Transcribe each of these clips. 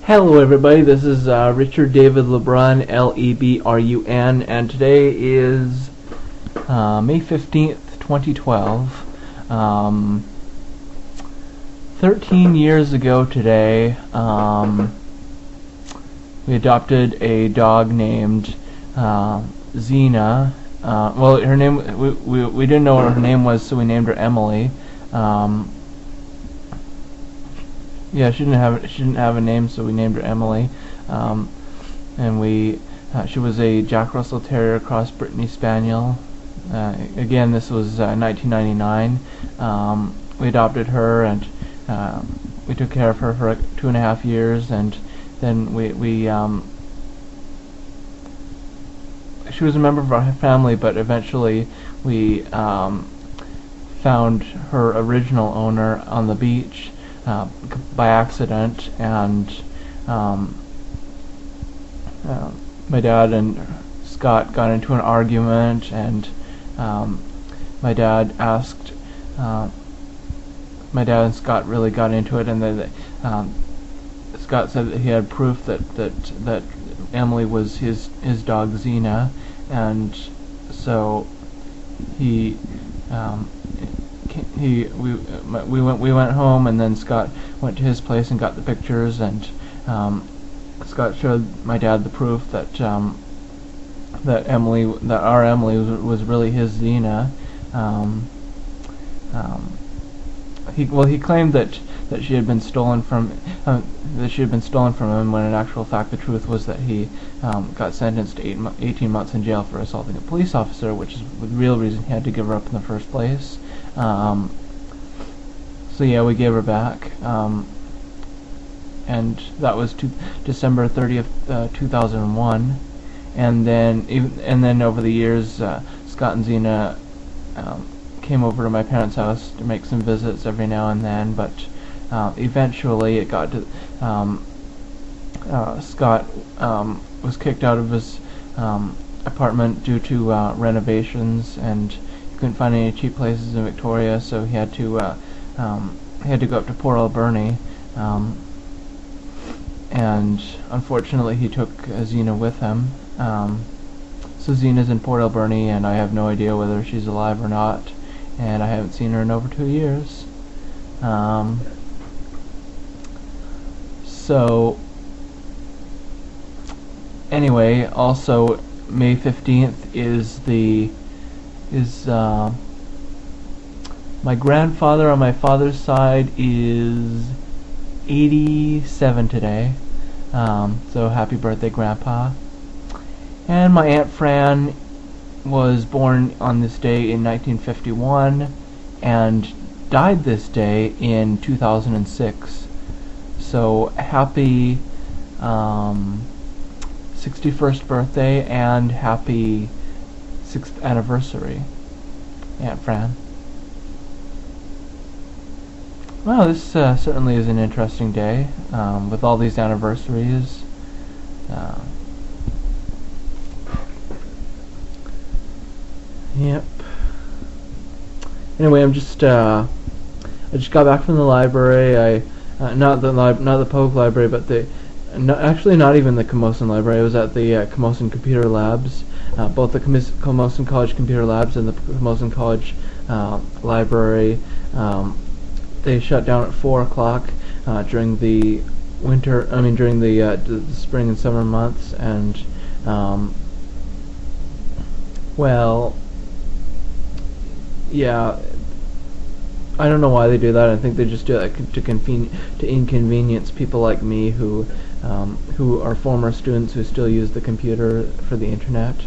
Hello everybody, this is Richard David Lebrun, Lebrun, and today is May 15th, 2012. 13 years ago today, we adopted a dog named Xena. Well, her name, we didn't know what her name was, so we named her Emily. Yeah, she didn't have a name, so we named her Emily. And she was a Jack Russell Terrier cross Brittany Spaniel. Again, this was 1999. We adopted her, and we took care of her for 2.5 years, and then she was a member of our family, but eventually we found her original owner on the beach by accident, and my dad and Scott got into an argument, and my dad and Scott really got into it, and then Scott said that he had proof that Emily was his dog Xena, and so we went home, and then Scott went to his place and got the pictures, and Scott showed my dad the proof that our Emily was really his Xena. He claimed that she had been stolen from him, when in actual fact the truth was that he got sentenced to 18 months in jail for assaulting a police officer, which is the real reason he had to give her up in the first place. So yeah, we gave her back, and that was December 30th, 2001. And then over the years, Scott and Xena came over to my parents' house to make some visits every now and then, but eventually it got to Scott was kicked out of his apartment due to renovations, and he couldn't find any cheap places in Victoria, so he had to go up to Port Alberni, and unfortunately he took Xena with him. So Xena's in Port Alberni, and I have no idea whether she's alive or not, and I haven't seen her in over 2 years. So anyway, also May 15th is my grandfather on my father's side is 87 today. So happy birthday, Grandpa. And my Aunt Fran was born on this day in 1951 and died this day in 2006. So happy 61st birthday and happy 6th anniversary, Aunt Fran. Well, this certainly is an interesting day with all these anniversaries. Yep. Anyway, I just got back from the library. Not the Polk Library, but actually not even the Camosun Library. I was at the Camosun Computer Labs, both the Camosun College Computer Labs and the Camosun College Library. They shut down at 4 o'clock during the during the spring and summer months, and well, yeah, I don't know why they do that. I think they just do that to inconvenience people like me who are former students who still use the computer for the internet.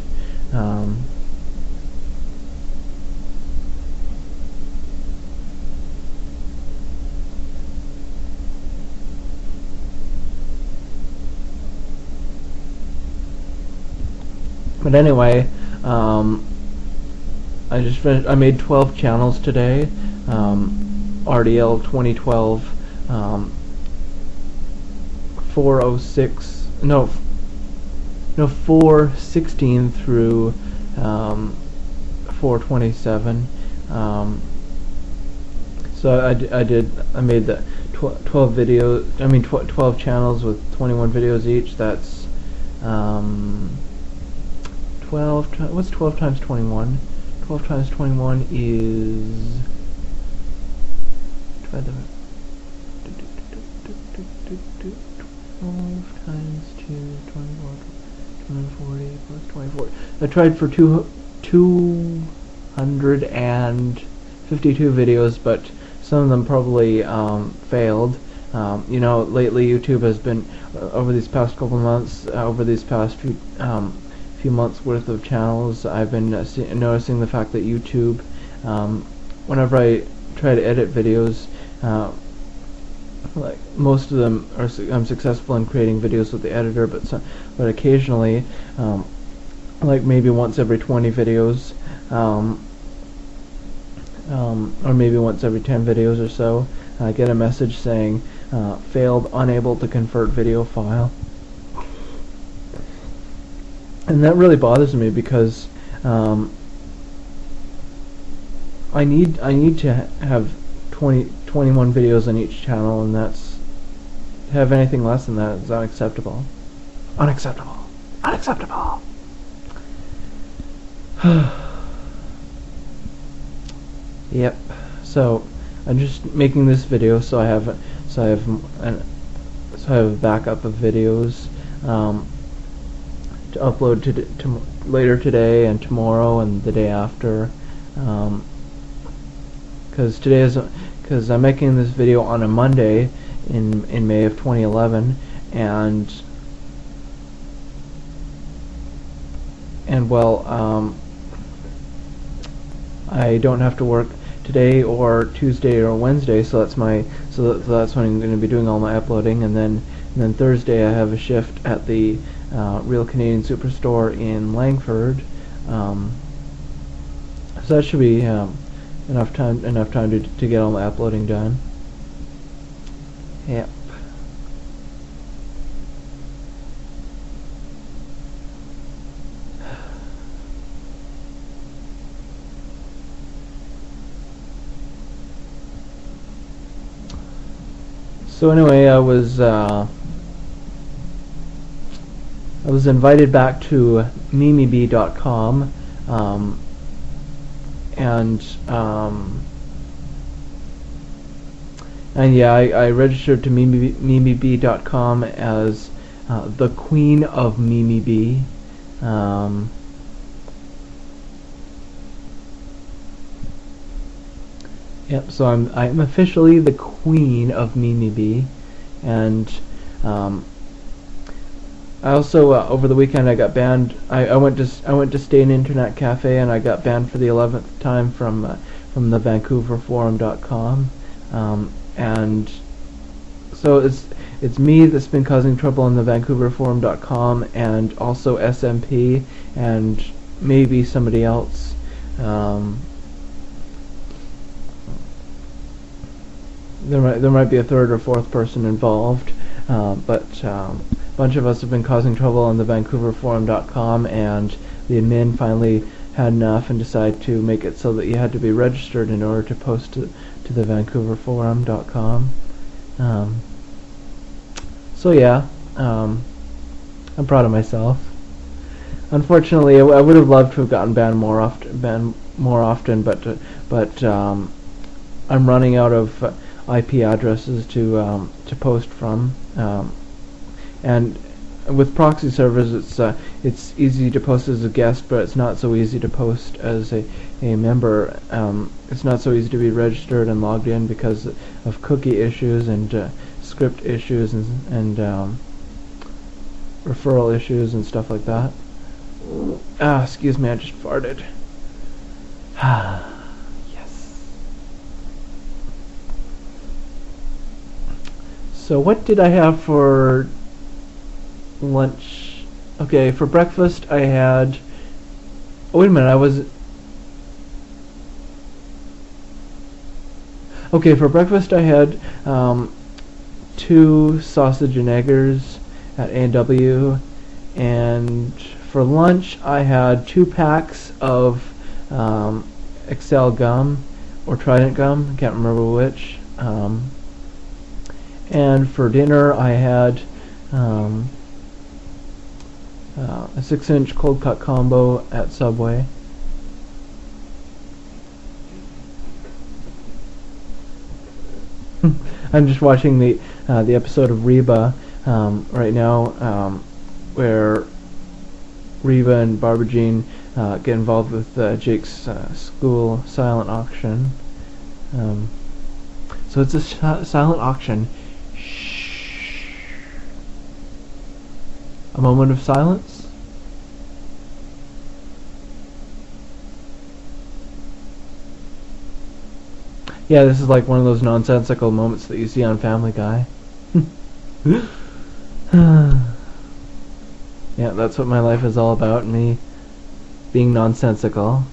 But anyway, I made 12 channels today. RDL 2012 416 through 427. So I made the 12 videos. I mean 12 channels with 21 videos each. That's 12. What's 12 times 21? 12 times 21 is. Divide the 12 times 2, 24, 240 plus 24. I tried for 252 videos, but some of them probably failed. You know, lately YouTube has been, over these past couple of months, over these past few months worth of channels, I've been noticing the fact that YouTube, whenever I try to edit videos, like most of them I'm successful in creating videos with the editor, but occasionally, like maybe once every 20 videos, or maybe once every 10 videos or so, I get a message saying failed, unable to convert video file. And that really bothers me because I need to have 21 videos on each channel, and that's, to have anything less than that is unacceptable. Unacceptable. Unacceptable. Yep. So I'm just making this video so I have a backup of videos to upload to later today and tomorrow and the day after. Because I'm making this video on a Monday in May of 2011, and well, I don't have to work today or Tuesday or Wednesday, so that's when I'm going to be doing all my uploading, and then Thursday I have a shift at the Real Canadian Superstore in Langford, so that should be enough time to get all my uploading done. Yep. So anyway, I was invited back to MimiBee.com, and yeah, I registered to MimiBee.com as the Queen of MimiBee. Yep. So I'm officially the Queen of MimiBee, and I also over the weekend I got banned. I went to stay in Internet Cafe, and I got banned for the 11th time from the VancouverForum.com, and so it's me that's been causing trouble on the VancouverForum.com, and also SMP, and maybe somebody else. There might be a third or fourth person involved, but a bunch of us have been causing trouble on the VancouverForum.com, and the admin finally had enough and decided to make it so that you had to be registered in order to post to the VancouverForum.com. So yeah, I'm proud of myself. Unfortunately, I would have loved to have gotten banned more often, but I'm running out of IP addresses to post from, and with proxy servers, it's easy to post as a guest, but it's not so easy to post as a member. It's not so easy to be registered and logged in because of cookie issues and script issues and referral issues and stuff like that. Excuse me, I just farted. Yes. So what did I have for lunch? Okay, for breakfast I had... Oh, wait a minute, Okay, for breakfast I had 2 sausage and eggers at A&W, and for lunch I had 2 packs of Excel gum, or Trident gum, I can't remember which, And for dinner, I had a 6-inch cold cut combo at Subway. I'm just watching the episode of Reba right now, where Reba and Barbara Jean get involved with Jake's school silent auction. So it's a silent auction. Shh. A moment of silence. Yeah, this is like one of those nonsensical moments that you see on Family Guy. Yeah, that's what my life is all about, me being nonsensical.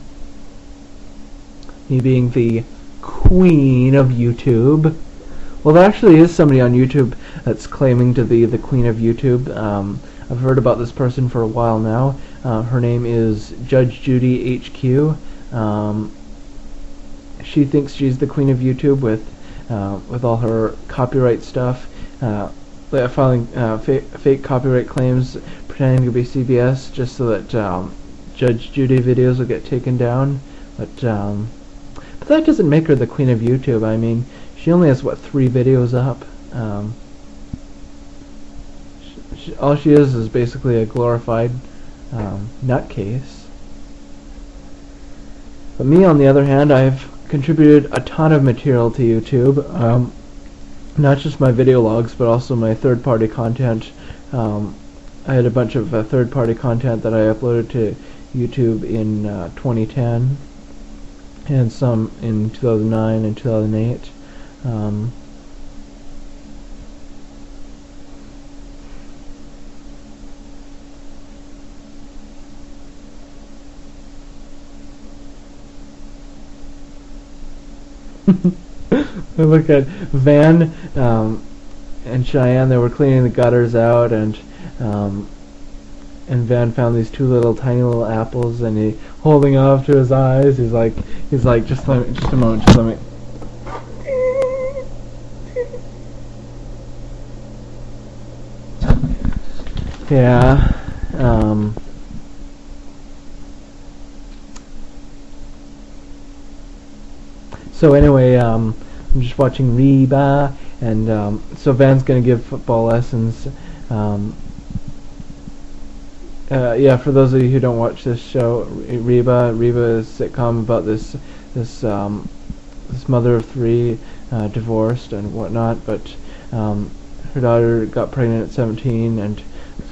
Me being the queen of YouTube. Well, there actually is somebody on YouTube that's claiming to be the queen of YouTube. I've heard about this person for a while now. Her name is Judge Judy HQ. She thinks she's the queen of YouTube with all her copyright stuff, filing fake copyright claims, pretending to be CBS just so that Judge Judy videos will get taken down. But that doesn't make her the queen of YouTube. I mean, she only has 3 videos up. All she is basically a glorified nutcase. But me, on the other hand, I've contributed a ton of material to YouTube, not just my video logs, but also my third-party content. I had a bunch of third-party content that I uploaded to YouTube in 2010, and some in 2009 and 2008. Look at Van and Cheyenne. They were cleaning the gutters out, and Van found these 2 tiny little apples, and he holding off to his eyes. He's like, just a moment, just let me. Yeah. So anyway, I'm just watching Reba, and so Van's gonna give football lessons. Yeah, for those of you who don't watch this show, Reba is a sitcom about this mother of 3, divorced and whatnot, but her daughter got pregnant at 17, and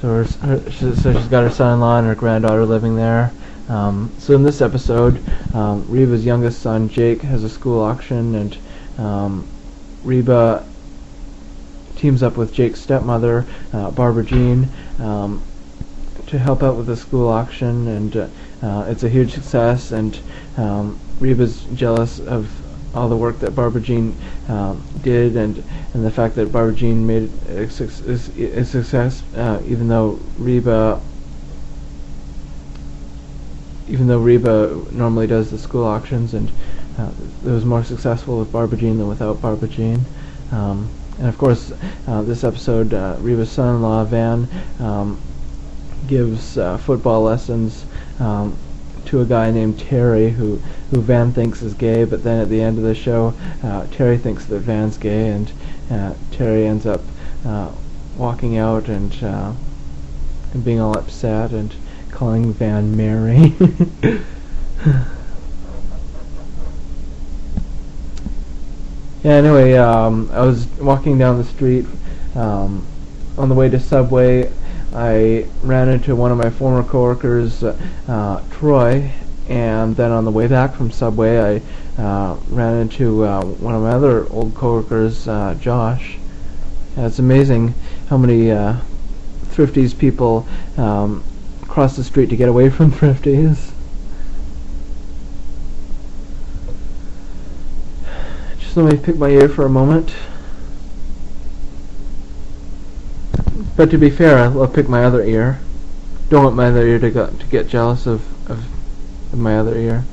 so she's got her son-in-law and her granddaughter living there. So in this episode, Reba's youngest son, Jake, has a school auction, and Reba teams up with Jake's stepmother, Barbara Jean, to help out with the school auction, and it's a huge success, and Reba's jealous of all the work that Barbara Jean did, and the fact that Barbara Jean made it a success, even though Reba normally does the school auctions, and it was more successful with Barbara Jean than without Barbara Jean. And of course, this episode, Reba's son-in-law, Van, gives football lessons to a guy named Terry, who Van thinks is gay, but then at the end of the show, Terry thinks that Van's gay, and Terry ends up walking out and being all upset and calling Van Mary. Yeah, anyway, I was walking down the street on the way to Subway. I ran into one of my former coworkers, Troy, and then on the way back from Subway, I ran into one of my other old coworkers, Josh. It's amazing how many Thrifties people cross the street to get away from Thrifties. Just let me pick my ear for a moment. But to be fair, I'll pick my other ear. Don't want my other ear to get jealous of my other ear.